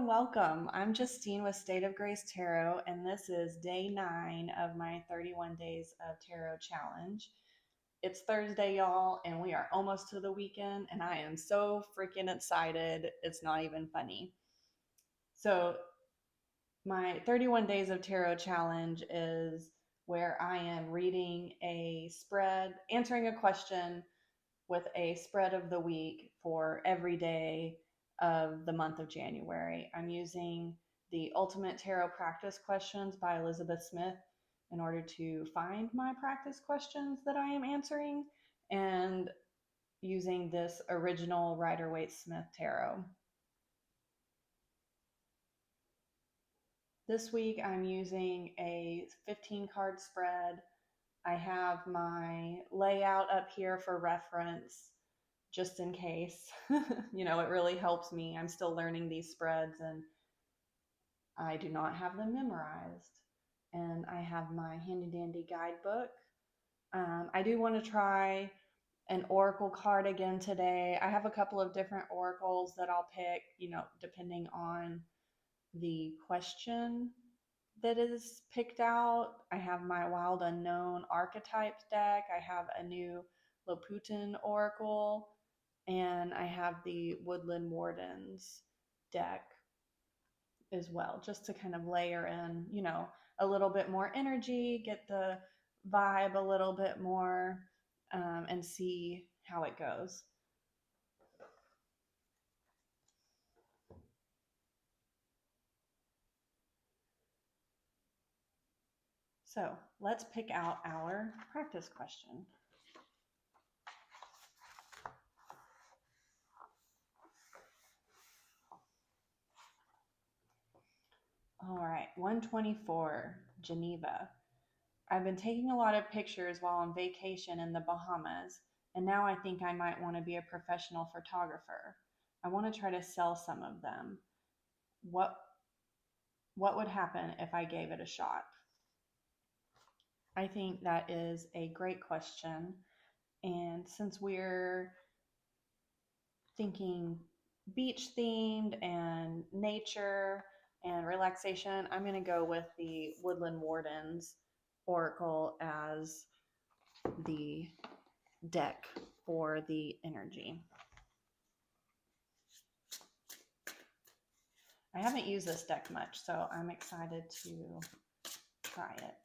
and welcome. I'm Justine with State of Grace Tarot, and this is day 9 of my 31 Days of Tarot Challenge. It's Thursday, y'all, and we are almost to the weekend, and I am so freaking excited. It's not even funny. So, my 31 Days of Tarot Challenge is where I am reading a spread, answering a question with a spread of the week for every day of the month of January. I'm using the Ultimate Tarot Practice Questions by Elizabeth Smith in order to find my practice questions that I am answering, and using this original Rider Waite Smith Tarot. This week I'm using a 15 card spread. I have my layout up here for reference just in case. It really helps me. I'm still learning these spreads and I do not have them memorized. And I have my handy dandy guidebook. I do want to try an oracle card again today. I have a couple of different oracles that I'll pick, depending on the question that is picked out. I have my Wild Unknown Archetypes deck. I have a new Loputin Oracle, and I have the Woodland Wardens deck as well, just to kind of layer in, a little bit more energy, get the vibe a little bit more, and see how it goes. So let's pick out our practice question. All right, 124, Geneva. I've been taking a lot of pictures while on vacation in the Bahamas, and now I think I might want to be a professional photographer. I want to try to sell some of them. What what would happen if I gave it a shot? I think that is a great question. And since we're thinking beach themed and nature and relaxation, I'm going to go with the Woodland Wardens Oracle as the deck for the energy. I haven't used this deck much, so I'm excited to try it.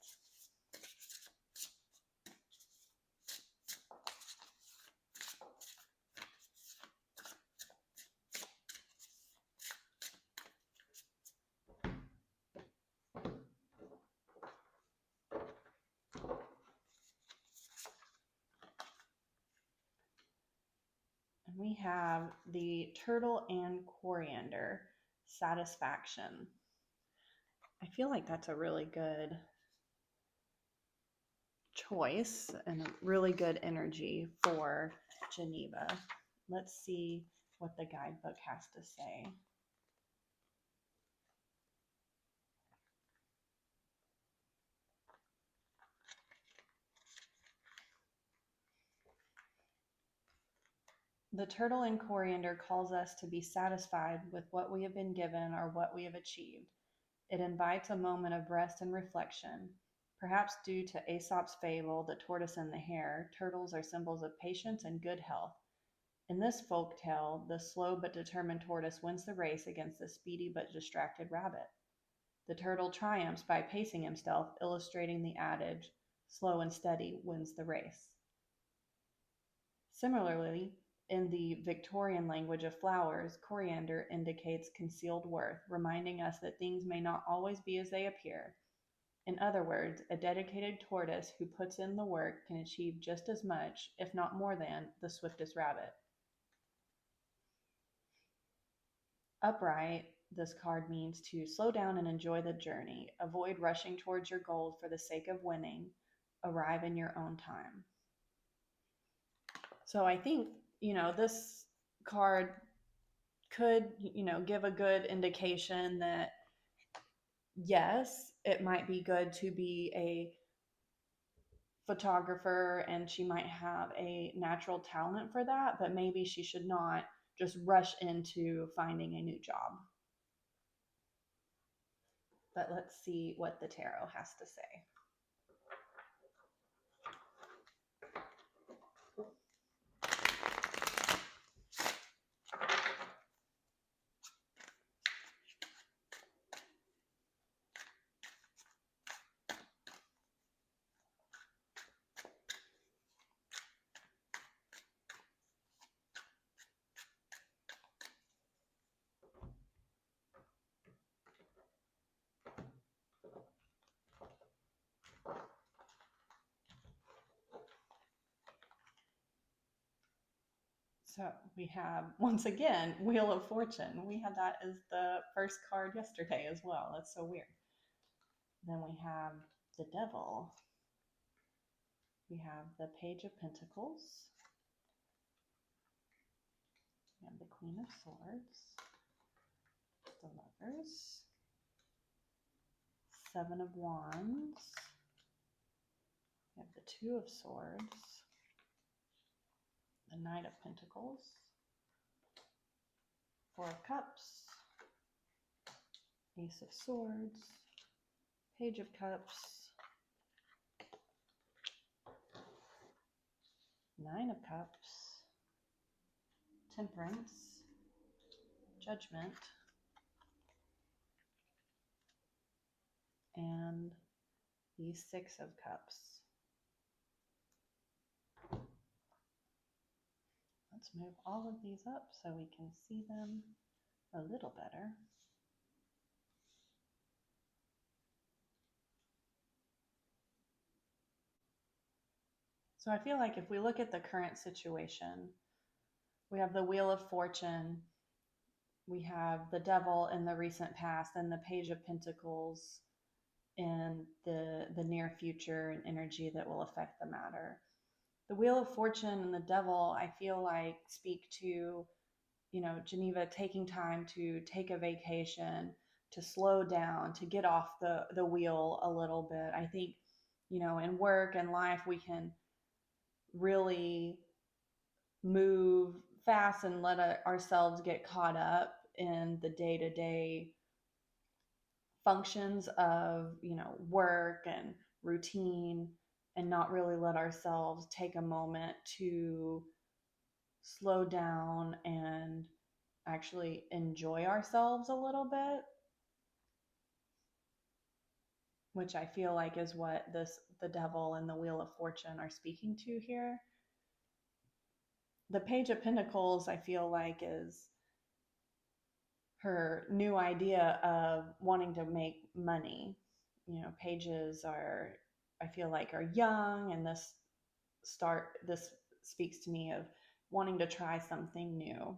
And we have the Turtle and Coriander Satisfaction. I feel like that's a really good choice and a really good energy for Geneva. Let's see what the guidebook has to say. The turtle and coriander calls us to be satisfied with what we have been given or what we have achieved. It invites a moment of rest and reflection. Perhaps due to Aesop's fable, The Tortoise and the Hare, turtles are symbols of patience and good health. In this folk tale, the slow but determined tortoise wins the race against the speedy but distracted rabbit. The turtle triumphs by pacing himself, illustrating the adage, slow and steady wins the race. Similarly, in the Victorian language of flowers, coriander indicates concealed worth, reminding us that things may not always be as they appear. In other words, a dedicated tortoise who puts in the work can achieve just as much, if not more than, the swiftest rabbit. Upright, this card means to slow down and enjoy the journey. Avoid rushing towards your goal for the sake of winning. Arrive in your own time. So I think, this card could, give a good indication that yes, it might be good to be a photographer and she might have a natural talent for that, but maybe she should not just rush into finding a new job. But let's see what the tarot has to say. So we have, once again, Wheel of Fortune. We had that as the first card yesterday as well. That's so weird. Then we have the Devil. We have the Page of Pentacles. We have the Queen of Swords. The Lovers. Seven of Wands. We have the Two of Swords. The Knight of Pentacles. Four of Cups. Ace of Swords. Page of Cups. Nine of Cups. Temperance. Judgment. And the Six of Cups. Let's move all of these up so we can see them a little better. So I feel like if we look at the current situation, we have the Wheel of Fortune, we have the Devil in the recent past, and the Page of Pentacles in the near future and energy that will affect the matter. The Wheel of Fortune and the Devil, I feel like, speak to, Geneva taking time to take a vacation, to slow down, to get off the wheel a little bit. I think, in work and life, we can really move fast and let ourselves get caught up in the day-to-day functions of, work and routine, and not really let ourselves take a moment to slow down and actually enjoy ourselves a little bit, which I feel like is what the Devil and the Wheel of Fortune are speaking to here. The Page of Pentacles, I feel like, is her new idea of wanting to make money. Pages are, I feel like, are young, and this speaks to me of wanting to try something new.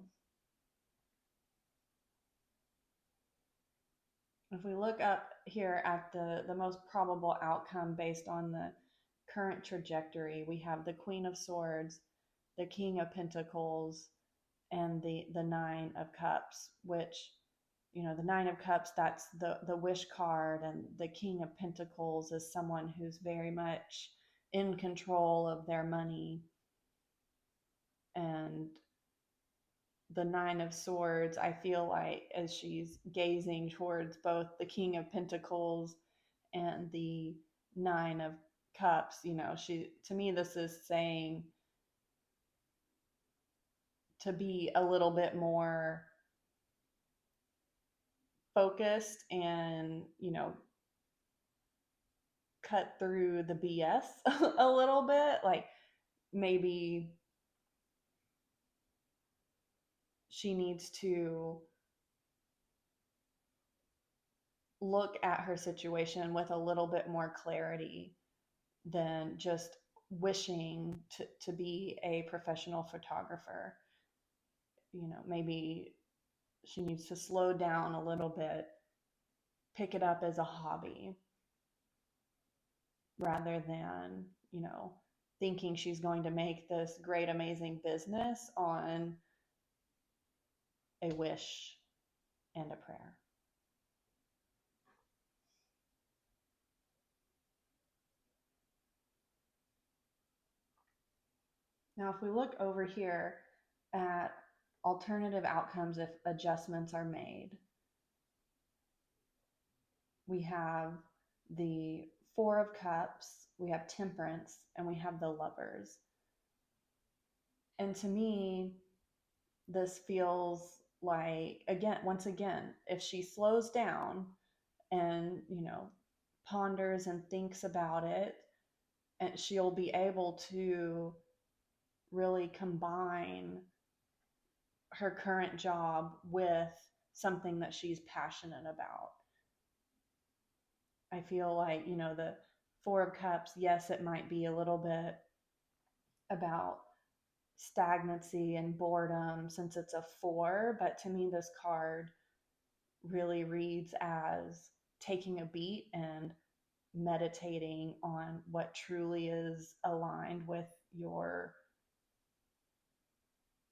If we look up here at the most probable outcome based on the current trajectory, we have the Queen of Swords, the King of Pentacles, and the Nine of Cups, which, the Nine of Cups, that's the wish card, and the King of Pentacles is someone who's very much in control of their money. And the Nine of Swords, I feel like, as she's gazing towards both the King of Pentacles and the Nine of Cups, to me, this is saying to be a little bit more focused and, cut through the BS a little bit. Like, maybe she needs to look at her situation with a little bit more clarity than just wishing to be a professional photographer. Maybe she needs to slow down a little bit, pick it up as a hobby rather than, thinking she's going to make this great, amazing business on a wish and a prayer. Now, if we look over here at alternative outcomes if adjustments are made, we have the Four of Cups, we have Temperance, and we have the Lovers. And to me, this feels like, again, once again, if she slows down and, ponders and thinks about it, and she'll be able to really combine her current job with something that she's passionate about. I feel like, the Four of Cups, yes, it might be a little bit about stagnancy and boredom since it's a four, but to me, this card really reads as taking a beat and meditating on what truly is aligned with your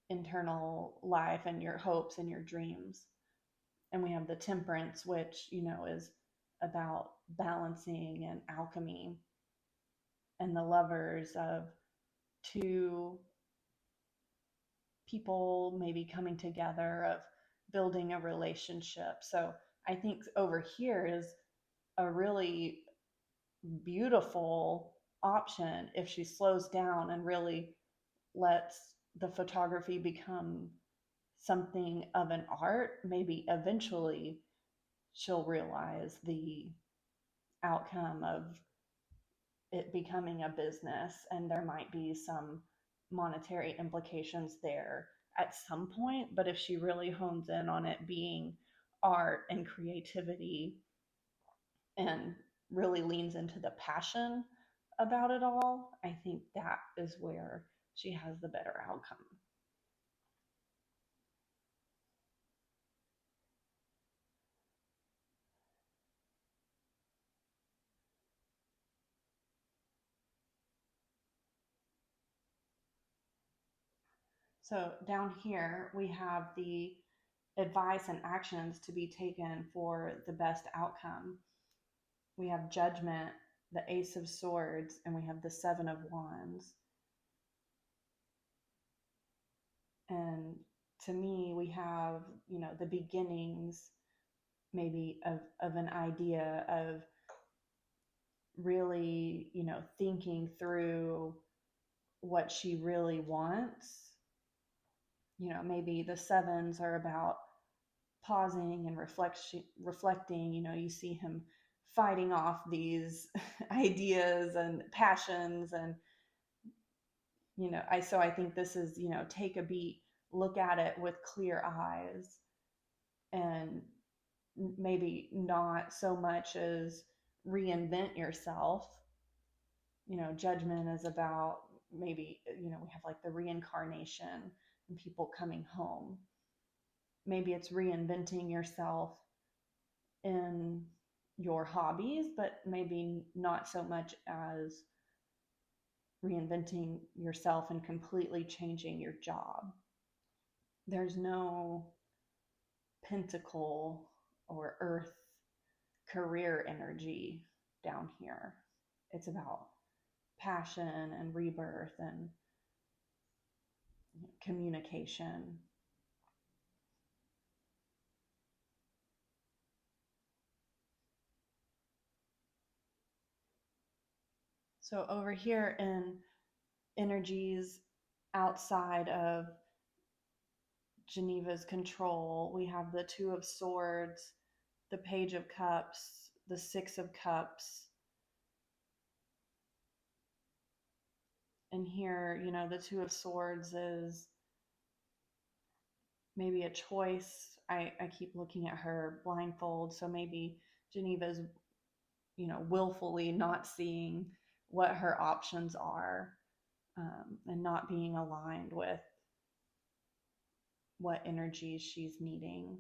internal life and your hopes and your dreams. And we have the Temperance, which, is about balancing and alchemy, and the Lovers of two people maybe coming together, of building a relationship. So I think over here is a really beautiful option if she slows down and really lets the photography become something of an art. Maybe eventually she'll realize the outcome of it becoming a business, and there might be some monetary implications there at some point. But if she really hones in on it being art and creativity and really leans into the passion about it all, I think that is where she has the better outcome. So down here, we have the advice and actions to be taken for the best outcome. We have Judgment, the Ace of Swords, and we have the Seven of Wands. And to me, we have, the beginnings maybe of an idea of really, thinking through what she really wants. Maybe the sevens are about pausing and reflecting. You see him fighting off these ideas and passions, and I think this is, take a beat, look at it with clear eyes, and maybe not so much as reinvent yourself. Judgment is about, maybe, we have like the reincarnation and people coming home. Maybe it's reinventing yourself in your hobbies, but maybe not so much as reinventing yourself and completely changing your job. There's no pentacle or earth career energy down here. It's about passion and rebirth and communication. So over here in energies outside of Geneva's control, we have the Two of Swords, the Page of Cups, the Six of Cups. And here, the Two of Swords is maybe a choice. I keep looking at her blindfold. So maybe Geneva's, willfully not seeing what her options are, and not being aligned with what energies she's meeting.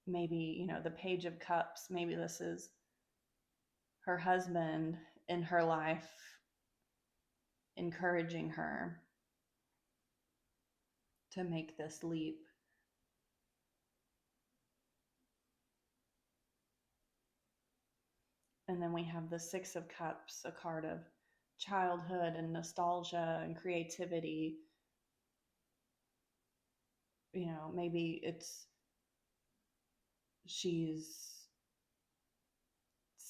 Maybe, the Page of Cups, maybe this is her husband in her life encouraging her to make this leap. And then we have the Six of Cups, a card of childhood and nostalgia and creativity. Maybe she's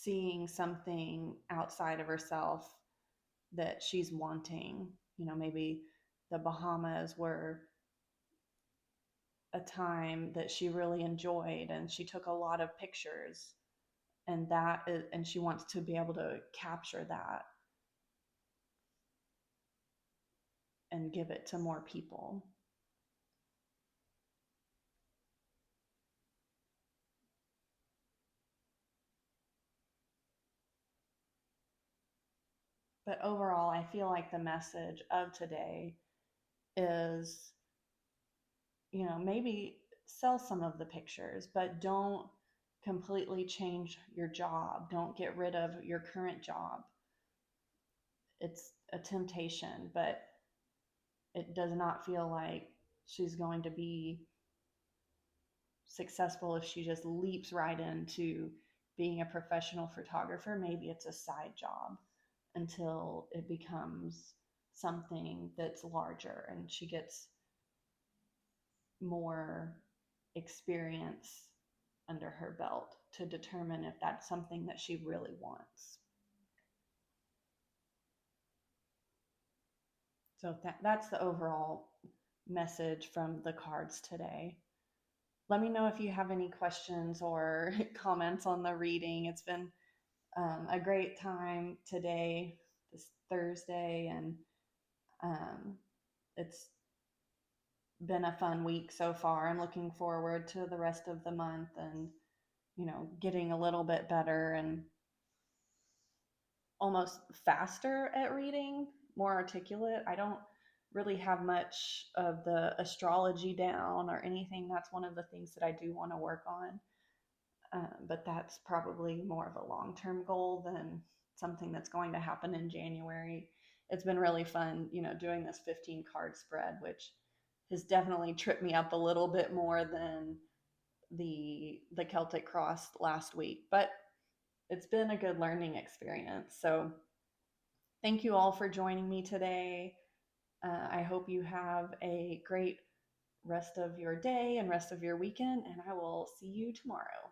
seeing something outside of herself that she's wanting. Maybe the Bahamas were a time that she really enjoyed and she took a lot of pictures, and she wants to be able to capture that and give it to more people. But overall, I feel like the message of today is, maybe sell some of the pictures, but don't completely change your job. Don't get rid of your current job. It's a temptation, but it does not feel like she's going to be successful if she just leaps right into being a professional photographer. Maybe it's a side job until it becomes something that's larger and she gets more experience under her belt to determine if that's something that she really wants. So that's the overall message from the cards today. Let me know if you have any questions or comments on the reading. It's been a great time today, this Thursday, and it's been a fun week so far. I'm looking forward to the rest of the month and, getting a little bit better and almost faster at reading, more articulate. I don't really have much of the astrology down or anything. That's one of the things that I do want to work on. But that's probably more of a long-term goal than something that's going to happen in January. It's been really fun, doing this 15 card spread, which has definitely tripped me up a little bit more than the Celtic Cross last week, but it's been a good learning experience. So thank you all for joining me today. I hope you have a great rest of your day and rest of your weekend, and I will see you tomorrow.